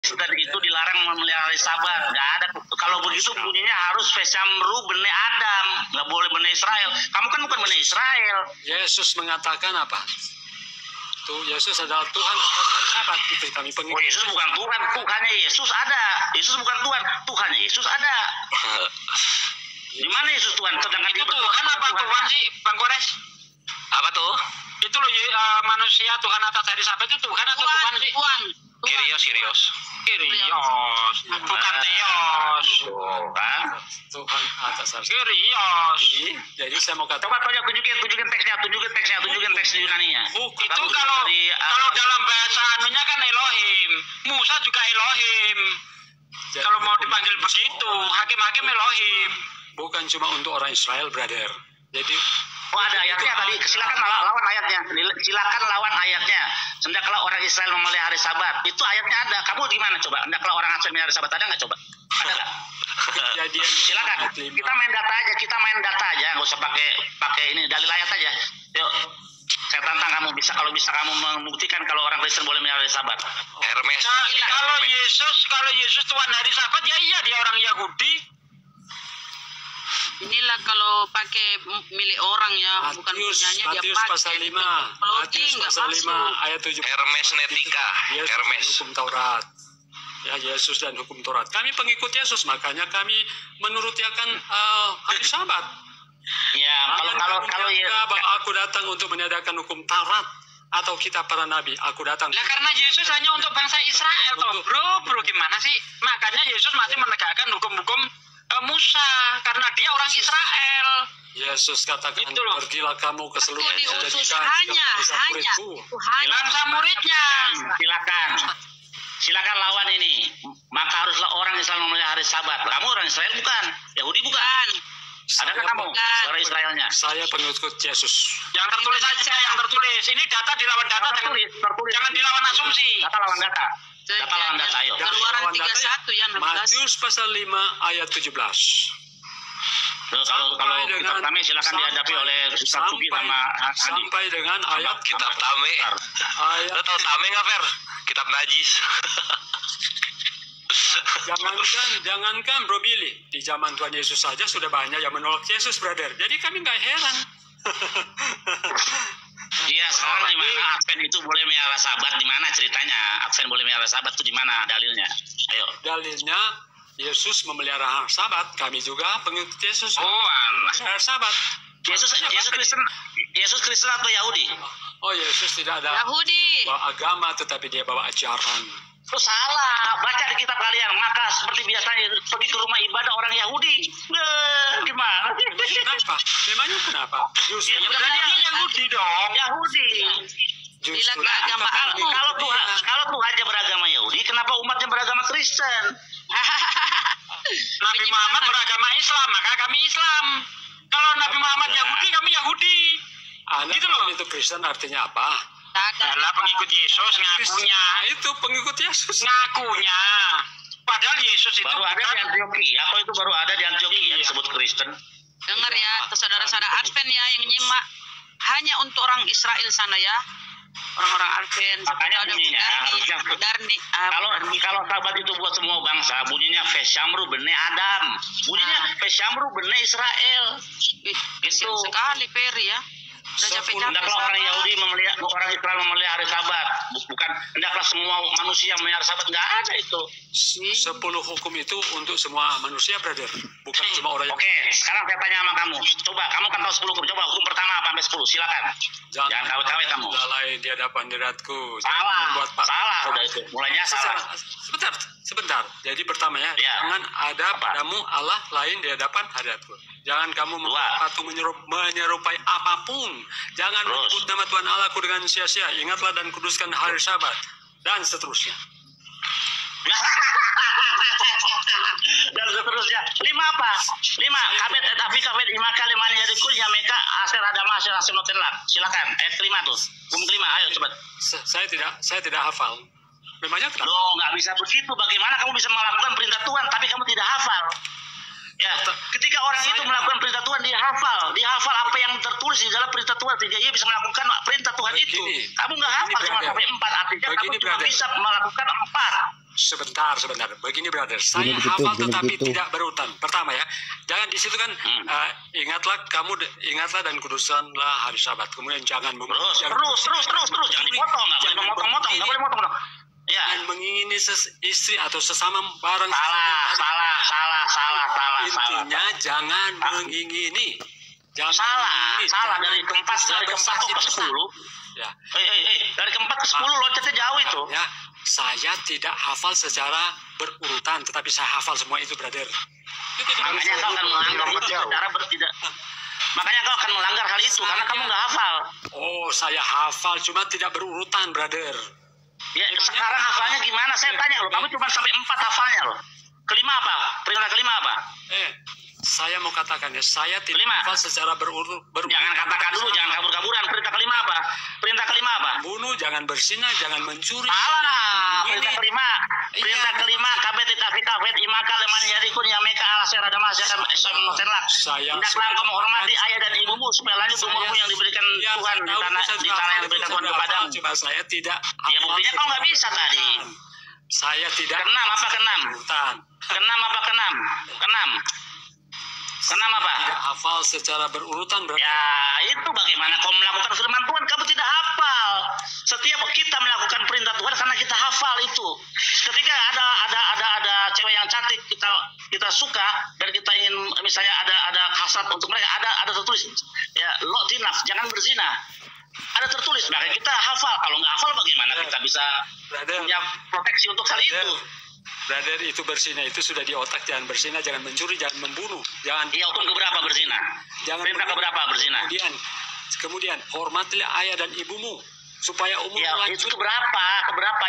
Kristen itu dilarang memelihara hari Sabat. Nggak ada. Kalau begitu bunyinya harus Veshamru bene Adam, nggak boleh bene Israel. Kamu kan bukan bene Israel. Yesus mengatakan apa? Tuh, Yesus adalah Tuhan atas hari Sabat. Itu kami pengikut. Oh, Yesus bukan Tuhan. Tuhannya Yesus ada. Yesus bukan Tuhan. Tuhannya Yesus ada. Di mana Yesus Tuhan? Sedangkan Itu Tuhan apa Tuhan sih, Bang Kores? Apa tuh? Itu loh manusia Tuhan atas hari Sabat itu Tuhan atau Tuhan sih? Kyrios. Kyrios, bukan Theos. Tuhan atas hari Sabat. Kyrios. Jadi saya mau katakan. Coba tunjukin teksnya, tunjukin teks Yunaninya. Itu kalau dalam bahasa anunya kan Elohim. Musa juga Elohim. Kalau mau dipanggil begitu, hakim-hakim Elohim. Bukan cuma untuk orang Israel, brother. Jadi ada ayatnya tadi. Silakan lawan ayatnya. Silakan lawan ayatnya. Hendaklah orang Israel memelihara hari Sabat. Itu ayatnya ada. Kamu gimana coba? Hendaklah orang Israel memelihara hari Sabat, ada nggak coba? Ada nggak? Silakan. Kita main data aja. Nggak usah pakai ini dalil ayat aja. Yuk. Saya tantang kamu, kalau bisa kamu membuktikan kalau orang Kristen boleh memelihara hari Sabat. Hermes. Kalau Yesus Tuhan hari Sabat, ya iya dia orang Yahudi. Inilah kalau pakai milik orang ya, bukan punyanya dia Matius pakai. pasal 5, Matius pasal 5 ayat 7. Hermesnetika. Hermes hukum Taurat. Ya, Yesus dan hukum Taurat. Kami pengikut Yesus, makanya kami menurutiakan hari Sabat. Ya, kalau bahwa aku datang untuk meniadakan hukum Taurat atau kitab para nabi, aku datang. Lah karena Yesus hanya untuk bangsa Israel toh, bro gimana sih? Makanya Yesus masih menegakkan hukum-hukum Musa karena dia orang Israel. Yesus katakan, pergilah kamu ke seluruh diutus hanya bangsa muridnya. Silakan lawan ini. Maka haruslah orang Israel memelihara hari Sabat. Kamu orang Israel bukan? Yahudi bukan? Adakah kamu orang Israelnya? Saya pengikut Yesus. Yang tertulis saja, yang tertulis. Ini data dilawan data, jangan dilawan asumsi. Data lawan data. Data lawan data, ayo. Keluaran 31 ya 16. Matius pasal 5 ayat 17. Kalau kitab Tame silakan dihadapi oleh Ustaz Sugi sama Andi. Sampai dengan ayat Kitab Tame. Lo tau Tame nggak, Fer? Kitab najis. Jangankan Bro Billy, di zaman Tuhan Yesus saja sudah banyak yang menolak Yesus, brother. Jadi kami nggak heran. Iya, sekarang di mana Advent itu boleh melihara Sabat? Di mana ceritanya? Advent boleh melihara Sabat itu di mana dalilnya? Ayo. Dalilnya Yesus memelihara Sabat, kami juga pengikut Yesus. Memelihara Sabat. Yesus Kristen atau Yahudi? Oh, Yesus tidak ada Yahudi. bawa agama, tetapi dia bawa ajaran. Itu salah. Baca di kitab kalian. Maka seperti biasanya pergi ke rumah ibadah orang Yahudi. Gimana? Kenapa? Memangnya kenapa? Justru Dia Yahudi dong. Yahudi. justru agama aku. Kalau Tuhannya beragama Yahudi, kenapa umatnya beragama Kristen? Nabi Muhammad beragama Islam, maka kami Islam. Kalau Nabi Muhammad Yahudi, kami Yahudi. Anak Gitu loh. itu Kristen artinya apa? Adalah pengikut Yesus ngakunya. Itu pengikut Yesus. Ngakunya. Padahal Yesus itu Baru ada di Antioquia. Atau itu baru ada di Antioquia yang disebut Kristen? Dengar ya, saudara-saudara Advent ya yang nyimak, hanya untuk orang Israel sana ya, orang-orang Advent. Makanya bunyinya harusnya kalau Sabat itu buat semua bangsa, bunyinya Veshamru bene Adam, bunyinya Veshamru bene Israel. Itu sekali Peri ya. Udah capek-capek. Hendaklah orang Yahudi orang Israel memelihara hari Sabat. Bukan hendaklah semua manusia memelihara Sabat, nggak ada itu. 10 hukum itu untuk semua manusia, brother. Bukan cuma orang yang... Oke, sekarang saya tanya sama kamu. Coba, kamu kan tahu 10 hukum. Coba hukum pertama apa sampai 10? Silakan. Jangan kawet-kawet kamu. Lalai di hadapan diratku. Salah udah itu. Mulainya salah. Sebentar. Jadi pertama ya, jangan ada padamu Allah lain di hadapan hadiratku. Jangan kamu patung menyerupai apapun. Jangan menyebut nama Tuhan Allahku dengan sia-sia. Ingatlah dan kuduskan hari Sabat. Dan seterusnya. Dan seterusnya. 5 apa? 5. Kabet tapi kabet imaka limani jadiku yameka aser adama aser asenotenlak. Silakan. Ayat 5 tuh. Hukum kelima. Ayo cepat. Saya tidak hafal. Memangnya kenapa? Loh, nggak bisa begitu. Bagaimana kamu bisa melakukan perintah Tuhan tapi kamu tidak hafal? Ya, ketika orang itu melakukan perintah Tuhan, dia hafal apa yang tertulis di dalam perintah Tuhan sehingga ia bisa melakukan perintah Tuhan itu. Kamu nggak hafal cuma sampai 4, artinya kamu cuma bisa melakukan 4. Sebentar. Begini brother, saya hafal tetapi tidak berurutan. Pertama ya, jangan di situ kan ingatlah dan kuduskanlah hari Sabat. Kemudian jangan terus, jangan dipotong, nggak boleh motong. Ya. Dan mengingini istri atau sesama barang. Salah. Intinya jangan mengingini. Salah dari keempat ke 10. Ya. Dari keempat ke 10 loncatnya jauh itu. Ya. Saya tidak hafal secara berurutan, tetapi saya hafal semua itu, brother. Makanya kau akan melanggar itu secara bertidak. Makanya kau akan melanggar hal itu karena kamu nggak hafal. Oh, saya hafal, cuma tidak berurutan, brother. Ya, sekarang hafalnya gimana? Saya tanya loh, kamu cuma sampai 4 hafalnya loh. Kelima apa? Perintah kelima apa? Saya mau katakan ya, saya tidak hafal secara berurutan. Jangan katakan dulu, jangan kabur-kaburan. Perintah kelima apa? Bunuh, jangan bersinah, jangan mencuri. Perintah kelima, kabeh titafit imaka leman yarikun yameka ala serada masyarakat Islam notenlak. Hendaklah engkau menghormati ayah dan ibumu supaya lanjut umurmu yang diberikan Tuhan di tanah yang diberikan Tuhan kepadamu. Coba saya tidak. Ya buktinya kau nggak bisa tadi. Saya tidak. Keenam apa keenam? Keenam apa? Tidak hafal secara berurutan berarti. Ya itu bagaimana kau melakukan firman Tuhan kamu tidak hafal. Setiap kita melakukan perintah Tuhan karena kita hafal itu. Ketika ada cewek yang cantik kita suka dan kita ingin misalnya ada hasrat untuk mereka, ada tertulis ya lo tinaf, jangan berzina. Ada tertulis, maka kita hafal. Kalau nggak hafal bagaimana kita bisa punya proteksi untuk hal itu? Brother, itu berzina itu sudah di otak. Jangan berzina, jangan mencuri, jangan membunuh, jangan. Iya, hukum keberapa berzina? Perintah keberapa berzina? Kemudian hormatilah ayah dan ibumu supaya umur ya, lanjut. Itu keberapa?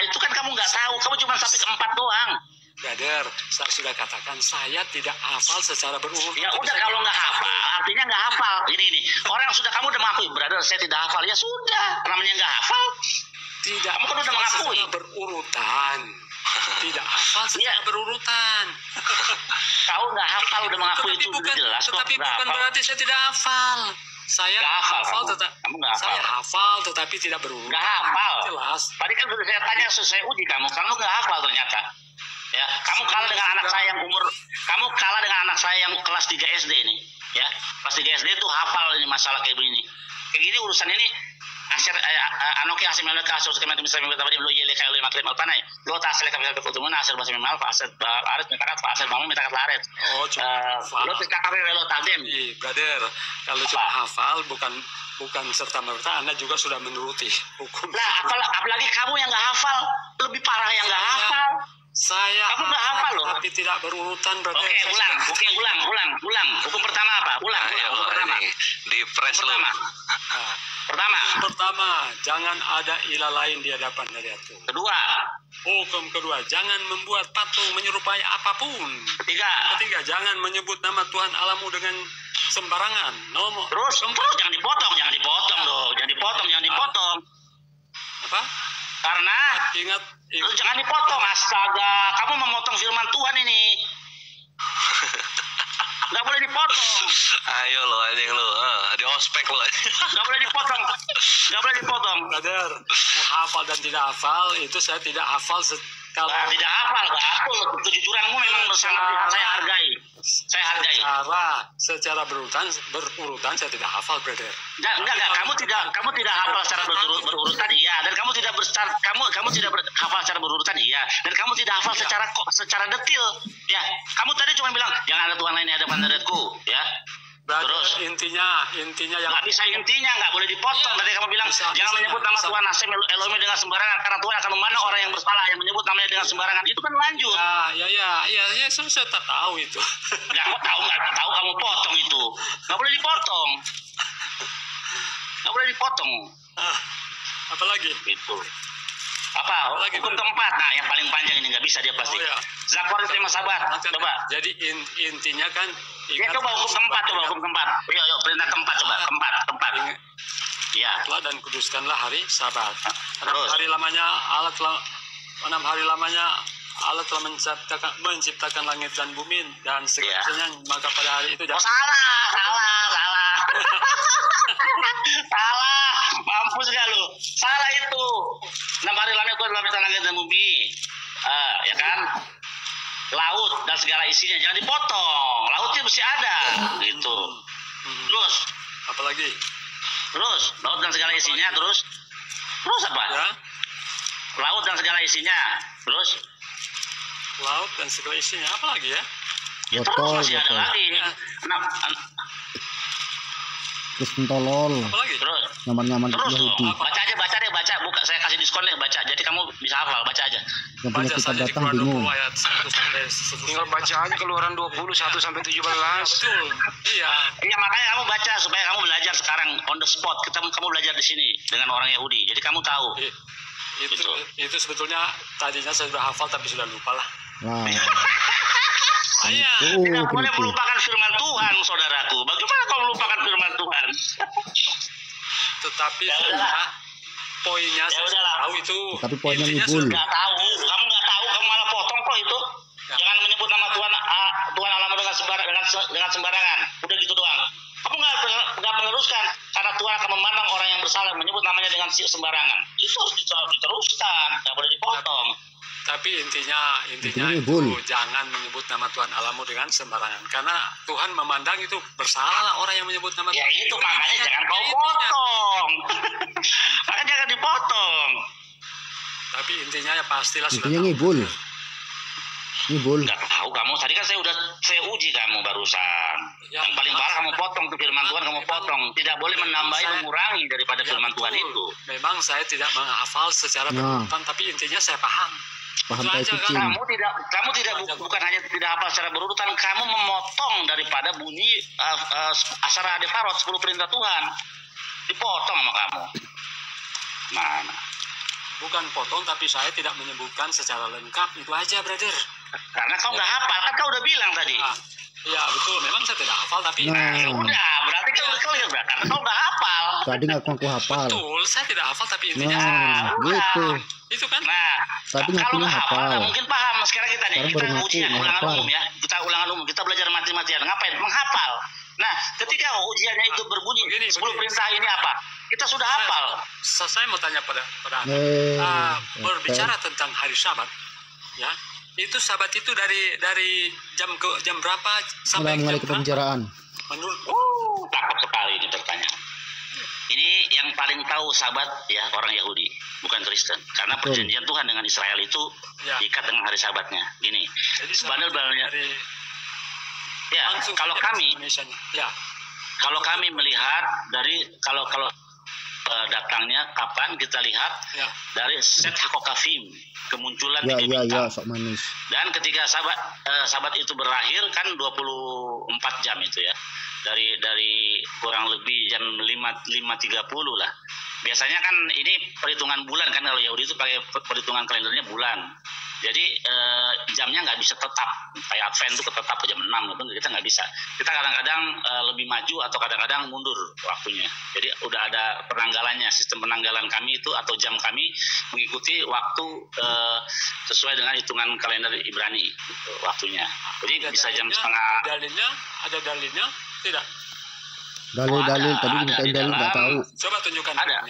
Itu kan kamu nggak tahu. Kamu cuma sampai ke 4 doang. Brother, saya sudah katakan saya tidak hafal secara berurutan. Ya udah, kalau nggak hafal, artinya nggak hafal. Ini orang sudah kamu udah mengakui, brother, saya tidak hafal. Ya sudah, namanya nggak hafal. Tidak. Kamu kan udah mengakui. Berurutan. Tidak hafal secara berurutan. Kau nggak hafal udah mengakui itu bukan, jelas. Tetapi bukan berarti saya tidak hafal. Saya hafal tetapi tidak berurutan. Nggak hafal. Jelas. Tadi kan sudah saya tanya, saya uji kamu nggak hafal ternyata. Ya, kamu kalah dengan anak saya yang kelas 3 SD ini. Ya, kelas 3 SD itu hafal ini masalah kayak begini. Kayak gini urusan ini. Anoki hasil melek kasus kemen misalnya tadi lo yele kayak lo maklum apa nih lo tas lek kami ketemu hasil bahasa memal hasil aret metakat hasil bangun metakat laret lo tidak kafe lo tadem brother kalau cuma hafal bukan serta merta Anda juga sudah menuruti hukum. Nah apalagi kamu yang nggak hafal, lebih parah yang nggak hafal. Kamu nggak hafal loh. Tapi tidak berurutan brother. Oke, ulang. Hukum pertama apa? Ulang. Hukum pertama. Di press lo. Pertama, jangan ada ilah lain di hadapan hadiratku. Hukum kedua, jangan membuat patung menyerupai apapun. Ketiga, jangan menyebut nama Tuhan Allahmu dengan sembarangan. Terus jangan dipotong. Apa? Karena ingat jangan dipotong, astaga. Kamu memotong firman Tuhan ini. Gak boleh dipotong. Ayo lo, anjing lo, di ospek lo. Gak boleh dipotong. Brother, hafal dan tidak hafal itu saya tidak hafal. Kalau tidak hafal, betul. Kejujuranmu memang sangat saya hargai. Secara berurutan saya tidak hafal, brother. Enggak. Kamu tidak hafal secara berurutan, iya. Dan kamu tidak hafal secara berurutan, iya. Dan kamu tidak hafal secara detil, ya. Kamu tadi cuma bilang jangan ada Tuhan lain di hadapan hadiratku, ya. Terus intinya yang nggak bisa, nggak boleh dipotong. Tadi kamu bilang jangan menyebut nama Tuhan Hashem Elohim dengan sembarangan karena Tuhan akan memandang orang yang bersalah yang menyebut namanya dengan sembarangan. Itu kan lanjut. Ya, saya tak tahu itu. Nggak tahu kamu potong itu. Nggak boleh dipotong. Apalagi? Itu. Hukum keempat. Nah, yang paling panjang ini nggak bisa dia pasti. Zakor itu yang sabar. Coba. Jadi intinya kan. Ya, coba hukum keempat. Yuk, perintah keempat coba. Keempat. Ya. Dan kuduskanlah hari Sabat. Terus. 6 hari lamanya Allah telah menciptakan langit dan bumi dan segalanya, maka pada hari itu salah. Mampus gak lu? Salah itu. 6 hari lamanya Tuhan telah menciptakan langit dan bumi. Ya kan? Laut dan segala isinya jangan dipotong. Lautnya mesti ada, gitu. Terus, apalagi? Terus laut dan segala isinya, terus apa? Ya. Laut dan segala isinya, terus laut dan segala isinya, apa lagi ya? Terus masih ada lagi. Terus mentolol. Apa lagi? Terus Nyaman-nyaman Yahudi. Baca deh, baca. Buka, saya kasih diskon deh, baca. Jadi kamu bisa hafal, baca aja. Yang punya Baca kita saja di datang Keluaran bingung. 20 ayat 1 Tinggal baca aja Keluaran 21 sampai 17. Betul. Iya. Iya, makanya kamu baca supaya kamu belajar sekarang on the spot. Kamu belajar di sini dengan orang Yahudi. Jadi kamu tahu. Itu sebetulnya tadinya saya sudah hafal tapi sudah lupa lah. Nah, Iya. Tidak boleh melupakan firman Tuhan, saudaraku. Bagaimana kau melupakan firman Tuhan? Tetapi sudah poinnya saya sudah tahu itu. Tapi poinnya intinya ngibul. Nggak tahu, kamu nggak tahu, kamu malah potong kok itu. Jangan menyebut nama Tuhan Allahmu dengan sembarangan. Udah gitu doang. Kamu nggak meneruskan karena Tuhan akan memandang orang yang bersalah menyebut namanya dengan sembarangan. Itu harus diteruskan, nggak boleh dipotong. Tapi intinya itu jangan menyebut nama Tuhan Allahmu dengan sembarangan. Karena Tuhan memandang itu bersalah orang yang menyebut nama Tuhan. Ya itu makanya jangan kau potong. Makanya jangan dipotong. Tapi intinya ya pastilah sudah intinya ngibul. Nggak tahu kamu. Tadi kan saya uji kamu barusan. Ya, yang paling parah kamu potong tuh firman Tuhan, kamu potong. Tidak boleh menambahi, mengurangi daripada firman Tuhan itu. Memang saya tidak menghafal secara berurutan, tapi intinya saya paham. Paham Itu tai aja kucing. kan. Kamu tidak bukan hanya tidak hafal secara berurutan, kamu memotong daripada bunyi Asyara Defarot 10 perintah Tuhan. Dipotong sama kamu. Mana? Bukan potong, tapi saya tidak menyebutkan secara lengkap. Itu aja, brother. Karena kau nggak hafal, kan kau udah bilang tadi. Ya betul, memang saya tidak hafal, tapi Ya udah, berarti kau clear, karena kau nggak hafal. Tadi ngaku hafal. betul, saya tidak hafal, tapi intinya Gitu. itu kan. Nah, Tadi kalau ngakunya nggak hafal, hafal. nggak mungkin paham. Sekarang kita nih, Sekarang kita baru ngaku, ujian nggak ulangan hafal. umum ya. Kita ulangan umum, kita belajar mati-matian. Ngapain? Menghafal. Nah, ketika ujiannya itu berbunyi 10 perintah ini apa? Kita sudah hafal. Saya mau tanya pada berbicara tentang hari Sabat, ya. Itu Sabat itu dari jam berapa sampai Mulai jam ke berapa? pembicaraan. Menurut Cakep sekali ini pertanyaan. Ini yang paling tahu Sabat ya orang Yahudi, bukan Kristen. Karena perjanjian Tuhan dengan Israel itu diikat dengan hari Sabatnya. Gini, sebenarnya ya kalau kami melihat dari kalau datangnya kapan kita lihat dari set hakokafim kemunculan di bintang. Sok manis. Dan ketika sabat itu berakhir kan 24 jam itu ya. Dari kurang lebih jam 5.30 lah. Biasanya kan ini perhitungan bulan kan, kalau Yahudi itu pakai perhitungan kalendernya bulan. Jadi jamnya nggak bisa tetap, kayak Advent itu tetap jam 6 itu kita nggak bisa. Kita kadang-kadang lebih maju atau kadang-kadang mundur waktunya. Jadi udah ada penanggalannya, sistem penanggalan kami itu atau jam kami mengikuti waktu sesuai dengan hitungan kalender Ibrani gitu, waktunya. Jadi bisa jam setengah. Ada dalilnya tidak? Dalil tadi mintain dalil nggak tahu. Coba tunjukkan. Ada.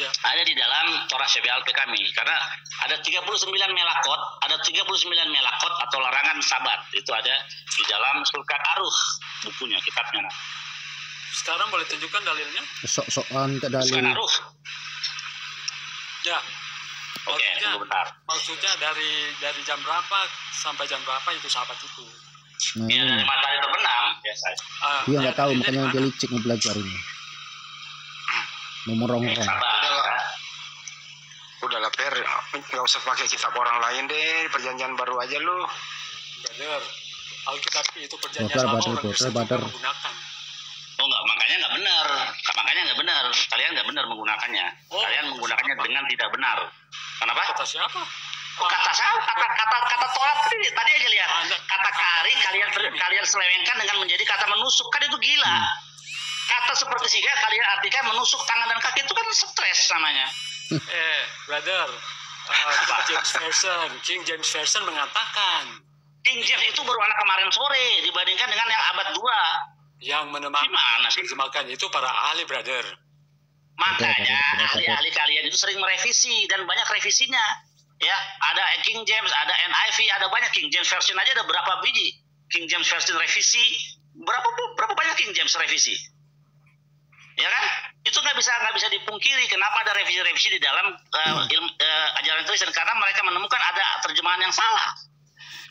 Ya. Ada di dalam Torah Shebealpe kami, karena ada 39 melakot, atau larangan Sabat. Itu ada di dalam Sulkan Aruh bukunya, kitabnya. Sekarang boleh tunjukkan dalilnya? Sok-sokan ke dalil. Sulkan Aruh. Ya. Oke, tunggu bentar. Maksudnya dari jam berapa sampai jam berapa itu Sabat itu? Nah, ya dari matahari terbenam biasanya. Dia nggak tahu, makanya dia licik mau belajar ini. Mau merongrong. Udahlah Per, nggak usah pakai kitab orang lain deh, perjanjian baru aja lu. Bener. Alkitab itu perjanjian lama orang Kristen juga menggunakan. Oh enggak, makanya nggak benar. Kalian nggak benar menggunakannya. Kalian menggunakannya dengan tidak benar. Kenapa? Kata siapa? Kata Torah tadi aja lihat. Kata kari kalian selewengkan dengan menjadi kata menusuk, kan itu gila. Kata seperti siga kalian artikan menusuk tangan dan kaki, itu kan stres namanya. Brother, King James Version mengatakan King James itu baru anak kemarin sore dibandingkan dengan yang abad 2. Yang menerjemahkan itu para ahli, brother. Makanya ahli-ahli kalian itu sering merevisi dan banyak revisinya. Ya, ada King James, ada NIV, ada banyak King James version aja ada berapa biji? King James version revisi, berapa banyak King James revisi? Ya kan? Itu nggak bisa dipungkiri. Kenapa ada revisi-revisi di dalam ajaran Kristen? Karena mereka menemukan ada terjemahan yang salah.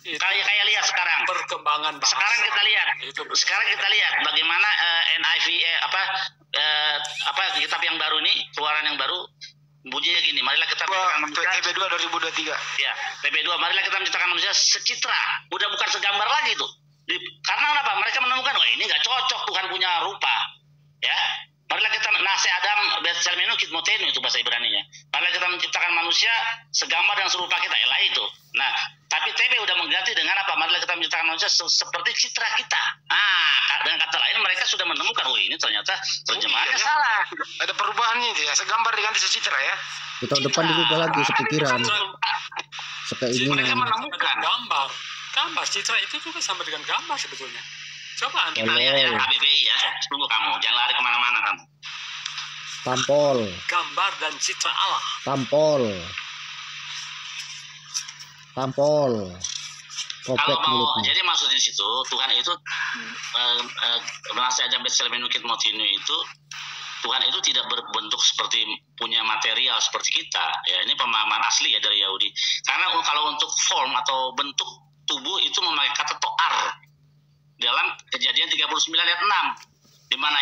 Kayak lihat sekarang. Perkembangan bahasa. Sekarang kita lihat bagaimana NIV kitab yang baru ini, keluaran yang baru. Bunyinya gini, marilah kita menciptakan manusia. TB2 2023. Ya, TB2, marilah kita menciptakan manusia secitra. Udah bukan segambar lagi tuh. Karena apa? Mereka menemukan, ini nggak cocok Tuhan punya rupa. Ya, marilah kita nase Adam betselmenu kitmotenu itu bahasa Ibraninya. Marilah kita menciptakan manusia segambar dan serupa kita. Elah itu. Nah, tapi TB udah mengganti dengan apa? Marilah kita menciptakan manusia seperti citra kita. Dengan kata lain mereka sudah menemukan, ini ternyata terjemahannya salah. Ada perubahannya itu ya, segambar diganti secitra ya. Di tahun depan diubah lagi sepikiran. Sekeinginan. Mereka menemukan gambar citra itu juga sama dengan gambar sebetulnya. Coba kita lihat ya, KBBI ya. Tunggu kamu, jangan lari kemana-mana kamu. Tampol. Gambar dan citra Allah. Tampol. Jadi maksudnya di situ Tuhan itu menasihat betselmenu kitmotenu itu Tuhan itu tidak berbentuk seperti punya material seperti kita. Ya, ini pemahaman asli ya dari Yahudi. Karena kalau untuk form atau bentuk tubuh itu memakai kata toar dalam Kejadian 39 ayat 6 di mana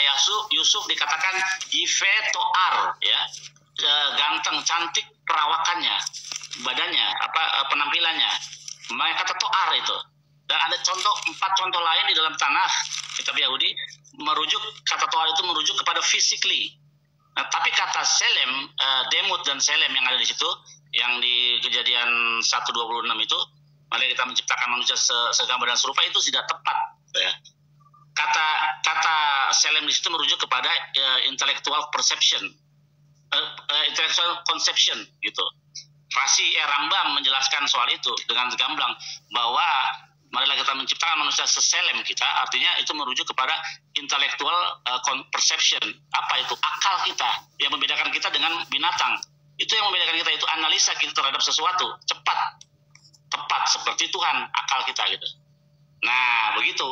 Yusuf dikatakan Ive toar, ya, ganteng, cantik perawakannya, badannya, penampilannya, memakai kata toar itu. Dan ada 4 contoh lain di dalam Tanakh kitab Yahudi kata toar itu merujuk kepada physically. Nah, tapi kata selem, demut dan selem yang ada di situ, yang di Kejadian 1:26 itu, mari kita menciptakan manusia segambar dan serupa, itu tidak tepat. Ya. Kata selem di situ merujuk kepada intellectual perception, intellectual conception gitu. Rambam menjelaskan soal itu dengan gamblang bahwa marilah kita menciptakan manusia seselem kita, artinya itu merujuk kepada intellectual perception. Apa itu? Akal kita yang membedakan kita dengan binatang. Itu yang membedakan kita, itu analisa kita terhadap sesuatu tepat seperti Tuhan, akal kita gitu. Nah, begitu.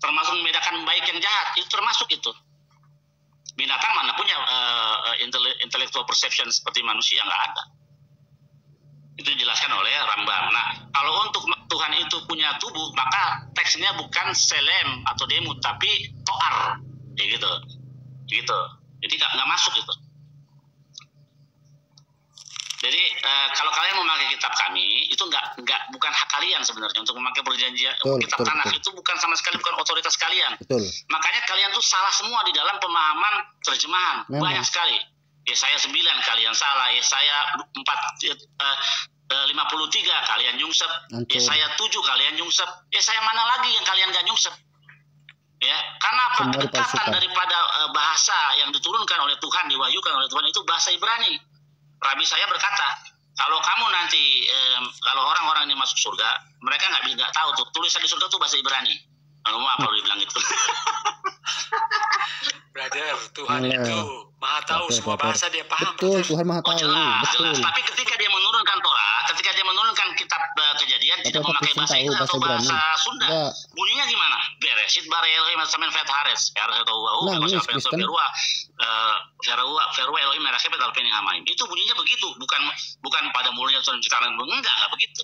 Termasuk membedakan baik yang jahat, itu termasuk itu. Binatang mana punya intellectual perception seperti manusia, nggak ada. Itu dijelaskan oleh Rambam. Nah, kalau untuk Tuhan itu punya tubuh, maka teksnya bukan selem atau demut, tapi toar, gitu. Jadi nggak masuk itu. Jadi kalau kalian memakai kitab kami, itu bukan hak kalian sebenarnya untuk memakai perjanjian kitab Tanakh. Itu bukan sama sekali, bukan otoritas kalian. Betul. Makanya kalian tuh salah semua di dalam pemahaman terjemahan. Banyak sekali. Yesaya 9 kalian salah, Yesaya 53 kalian nyungsep, Yesaya 7 kalian nyungsep, Yesaya mana lagi yang kalian gak nyungsep? Ya, karena apa? Kedekatan daripada bahasa yang diturunkan oleh Tuhan, diwahyukan oleh Tuhan itu bahasa Ibrani. Rabi saya berkata, kalau kamu nanti kalau orang-orang ini masuk surga, mereka nggak tahu tuh tulisan di surga tuh bahasa Ibrani. Kamu apa lu bilang itu? Brother, Tuhan itu Maha tahu semua bahasa, dia paham. Betul, Tuhan Maha tahu. Jelas. Betul. Tapi ketika dia menurunkan Torah, ketika dia menurunkan kitab Kejadian, tidak memakai bahasa Inggris atau bahasa Sunda. Bunyinya gimana? Bereshit bara Elohim samen vet hares. Ferua Elohim merahim betal peni hamaim. Itu bunyinya begitu, bukan pada mulanya Tuhan menciptakan. Enggak begitu.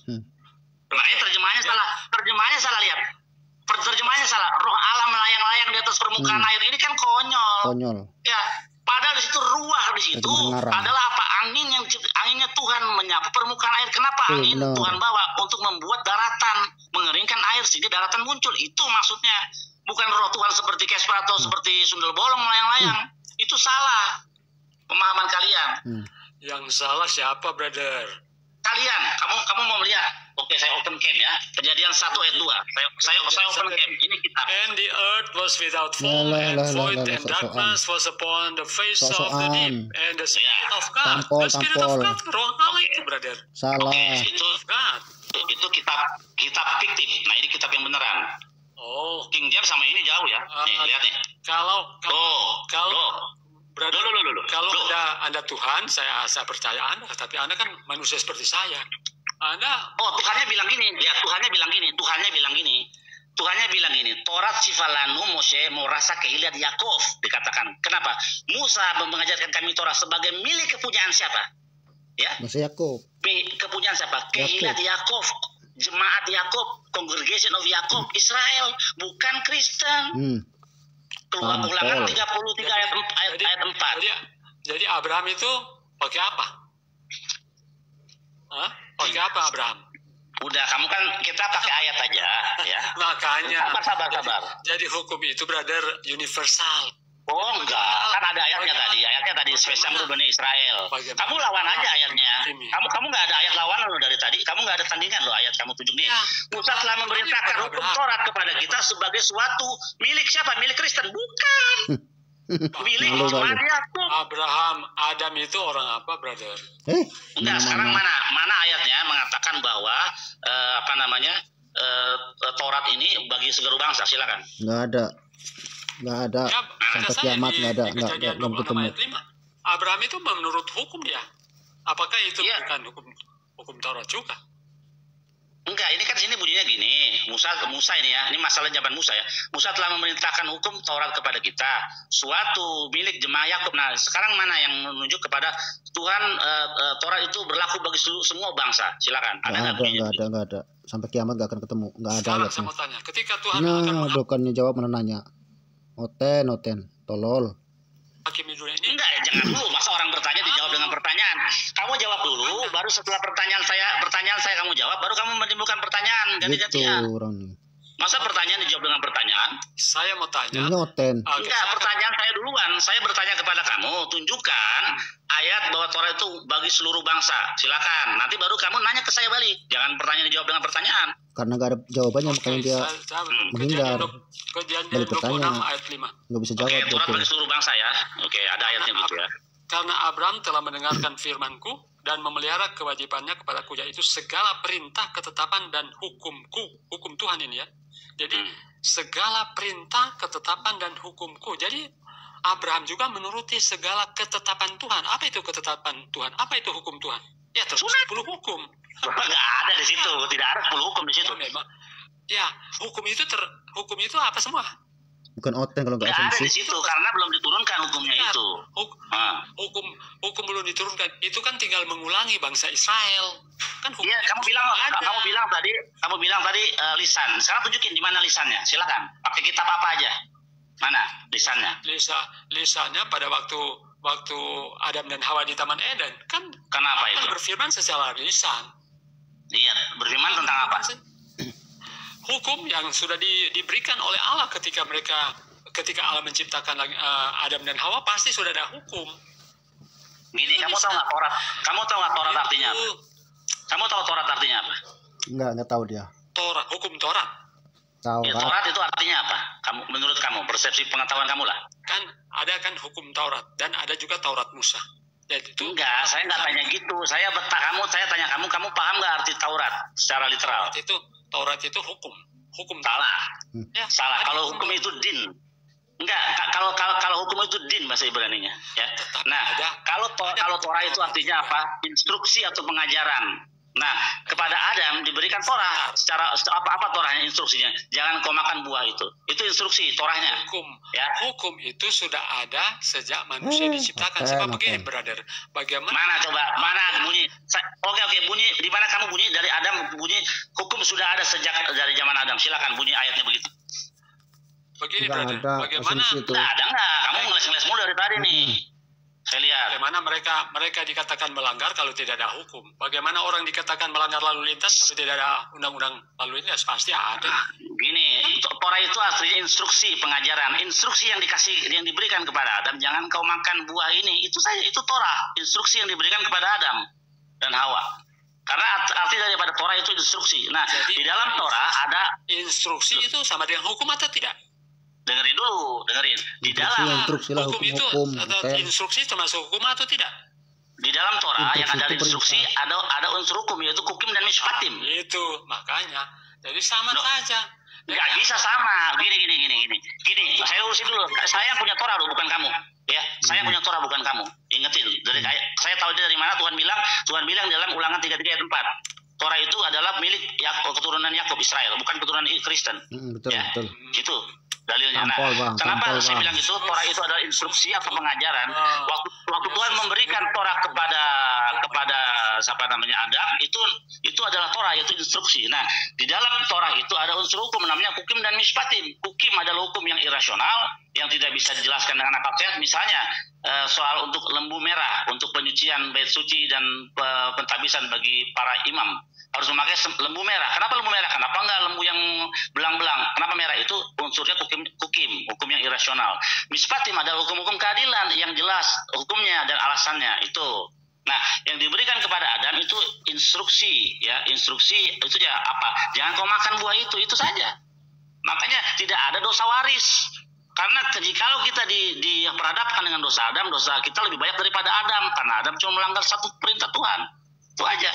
Makanya terjemahannya salah lihat. Terjemahannya salah. Roh Allah melayang-layang di atas permukaan air. Ini kan konyol. Ya, padahal di situ ruah di situ adalah apa? Anginnya Tuhan menyapu permukaan air. Kenapa angin Tuhan bawa? Untuk membuat daratan, mengeringkan air sehingga daratan muncul. Itu maksudnya. Bukan roh Tuhan seperti Kesper atau seperti sundel bolong melayang-layang. Itu salah pemahaman kalian. Yang salah siapa, brother? Kalian, kamu mau melihat? Oke, saya open cam ya. Kejadian 1 ayat 2. Saya open cam. Ini kitab. And the earth was without form and void, and darkness was upon the face of the deep, and the Spirit of God. The Spirit of God, roh Allah itu, brother. Salah. Itu kitab fiktif. Nah, ini kitab yang beneran. Oh, King James sama ini jauh ya. Nih, lihat nih. Kalau Kalau Anda Tuhan, saya percaya Anda, tapi Anda kan manusia seperti saya. Tuhannya bilang gini, Tuhannya bilang gini, Torat sifalanu Moshe merasa kehilat Yakov, dikatakan. Kenapa? Musa mengajarkan kami Torat sebagai milik kepunyaan siapa? Ya. Musa Yakov. Kepunyaan siapa? Kehilat Yakov, jemaat Yakov, congregation of Yakov, Israel, bukan Kristen. Ulangan 33 ayat 4. Jadi Abraham itu pakai apa? Pakai apa Abraham? Udah, kamu kan kita pakai ayat aja, ya. Makanya. Sabar. Jadi hukum itu brother universal. Oh enggak, kan ada ayatnya tadi. Ayatnya tadi spesial untuk Bani Israel. Kamu lawan aja ayatnya. Kamu nggak ada ayat lawan lo dari tadi. Kamu nggak ada tandingan lo ayat kamu tunjuk nih. Musa telah memerintahkan hukum Taurat kepada kita sebagai suatu milik siapa? Milik Kristen? Bukan. Milik jemaat Yakub. Abraham, Adam itu orang apa, brother? Enggak, sekarang mana ayatnya mengatakan bahwa Taurat ini bagi seluruh bangsa? Silakan. Nggak ada. Sampai kiamat nggak ada. Belum ketemu. Abraham itu menurut hukum dia. Apakah itu bukan hukum Taurat juga? Enggak, ini kan sini bunyinya gini. Musa ini ya, ini masalah zaman Musa ya. Musa telah memerintahkan hukum Taurat kepada kita, suatu milik jemaah Yakub. Nah, sekarang mana yang menunjuk kepada Tuhan Taurat itu berlaku bagi semua bangsa? Silakan. Nggak ada. Sampai kiamat nggak akan ketemu. Nggak ada. Sekarang saya mau tanya, ketika Tuhan akan bukannya jawab menanya. Oten, tolol. Hakim di dunia ini. Enggak, jangan dulu. Masa orang bertanya dijawab dengan pertanyaan. Kamu jawab dulu, baru setelah pertanyaan saya kamu jawab, baru kamu menimbulkan pertanyaan ganti-gantian. Masa pertanyaan dijawab dengan pertanyaan? Saya mau tanya. Enggak, pertanyaan saya duluan. Saya bertanya kepada kamu, tunjukkan ayat bahwa Taurat itu bagi seluruh bangsa. Silakan. Nanti baru kamu nanya ke saya balik. Jangan pertanyaan dijawab dengan pertanyaan. Karena nggak ada jawabannya, makanya dia menghindar. Kejadian 26 ayat 5. Nggak bisa jawab. Taurat bagi seluruh bangsa ya. Oke, ada ayatnya gitu ya. Karena Abraham telah mendengarkan firmanku dan memelihara kewajibannya kepadaku, yaitu segala perintah, ketetapan, dan hukumku. Hukum Tuhan ini ya. Jadi segala perintah, ketetapan, dan hukumku. Jadi Abraham juga menuruti segala ketetapan Tuhan. Apa itu ketetapan Tuhan? Apa itu hukum Tuhan? Ya terus 10 hukum. Nggak ada di situ. Tidak ada 10 hukum di situ. Ya, memang. Ya, hukum itu apa semua? Bukan oten kalau nggak ada di situ karena belum diturunkan hukumnya itu. Hukum belum diturunkan. Itu kan tinggal mengulangi bangsa Israel. Kan iya, kamu bilang tadi lisan. Sekarang tunjukin di mana lisannya. Silakan. Pakai kitab apa aja. Mana lisannya? Lisannya pada waktu Adam dan Hawa di Taman Eden kan. Kenapa itu? Berfirman secara lisan. Iya, berfirman tentang apa? Hukum yang sudah diberikan oleh Allah ketika Allah menciptakan Adam dan Hawa, pasti sudah ada hukum. Gini, kamu tahu nggak Taurat? Kamu tahu nggak Taurat artinya apa? Kamu tahu Taurat artinya apa? Nggak tahu dia. Hukum Taurat. Taurat. Ya, Taurat itu artinya apa? Menurut kamu, persepsi pengetahuan kamu lah. Kan ada kan hukum Taurat dan ada juga Taurat Musa. Jadi itu enggak, saya nggak tanya gitu. Saya tanya kamu paham nggak arti Taurat secara literal? Taurat itu hukum salah. Ya, salah. Kalau hukum itu din. Enggak, kalau hukum itu din bahasa Ibraninya, ya. Nah, kalau Torah itu artinya apa? Instruksi atau pengajaran. Nah, kepada Adam diberikan Torah. Secara apa Torahnya, instruksinya? Jangan kau makan buah itu. Itu instruksi Torahnya. Hukum itu sudah ada sejak manusia diciptakan. Sebab begini, brother. Bagaimana? Mana bunyi? Oke, bunyi. Di mana kamu bunyi? Dari Adam bunyi. Hukum sudah ada sejak dari zaman Adam. Silakan bunyi ayatnya begitu. Begini, brother. Bagaimana? Nggak ada nggak? Kamu ngeles-ngeles mulu dari tadi nih. Saya lihat. Bagaimana mereka dikatakan melanggar kalau tidak ada hukum? Bagaimana orang dikatakan melanggar lalu lintas kalau tidak ada undang-undang lalu lintas? Pasti ada. Gini, Torah itu aslinya instruksi, pengajaran, instruksi yang diberikan kepada Adam. Jangan kau makan buah ini. Itu saja, itu Torah, instruksi yang diberikan kepada Adam dan Hawa. Karena arti daripada Torah itu instruksi. Nah, jadi, di dalam Torah ada instruksi itu sama dengan hukum atau tidak? Dengerin dulu. Di dalam hukum itu instruksi termasuk hukum atau tidak? Di dalam Torah yang ada instruksi ada unsur hukum, yaitu hukum dan mishpatim. Itu makanya. Jadi sama saja. Nggak bisa sama. Gini. Saya urusin dulu. Saya yang punya Torah loh, bukan kamu. Ya, saya punya Torah bukan kamu. Ingetin. Saya tahu dari mana Tuhan bilang dalam Ulangan 33 ayat 4. Torah itu adalah milik keturunan Yakub Israel, bukan keturunan Kristen. Betul, ya, betul. Itu dalilnya. Kenapa saya bilang itu? Torah itu adalah instruksi atau pengajaran. Waktu Tuhan memberikan Torah kepada Adam, itu adalah Torah, yaitu instruksi. Nah, di dalam Torah itu ada unsur hukum namanya hukim dan mispatim. Hukum adalah hukum yang irasional, yang tidak bisa dijelaskan dengan akal sehat. Misalnya soal untuk lembu merah, untuk penyucian bait suci dan pentabisan bagi para imam harus memakai lembu merah. Kenapa lembu merah? Kenapa enggak lembu yang belang-belang? Kenapa merah? Itu unsurnya hukum yang irasional. Mispatim adalah hukum-hukum keadilan yang jelas hukumnya dan alasannya itu. Nah, yang diberikan kepada Adam itu instruksi, ya, instruksi itu ya apa? Jangan kau makan buah itu saja. Makanya tidak ada dosa waris. Karena kalau kita diperhadapkan dengan dosa Adam, dosa kita lebih banyak daripada Adam, karena Adam cuma melanggar satu perintah Tuhan. Itu aja.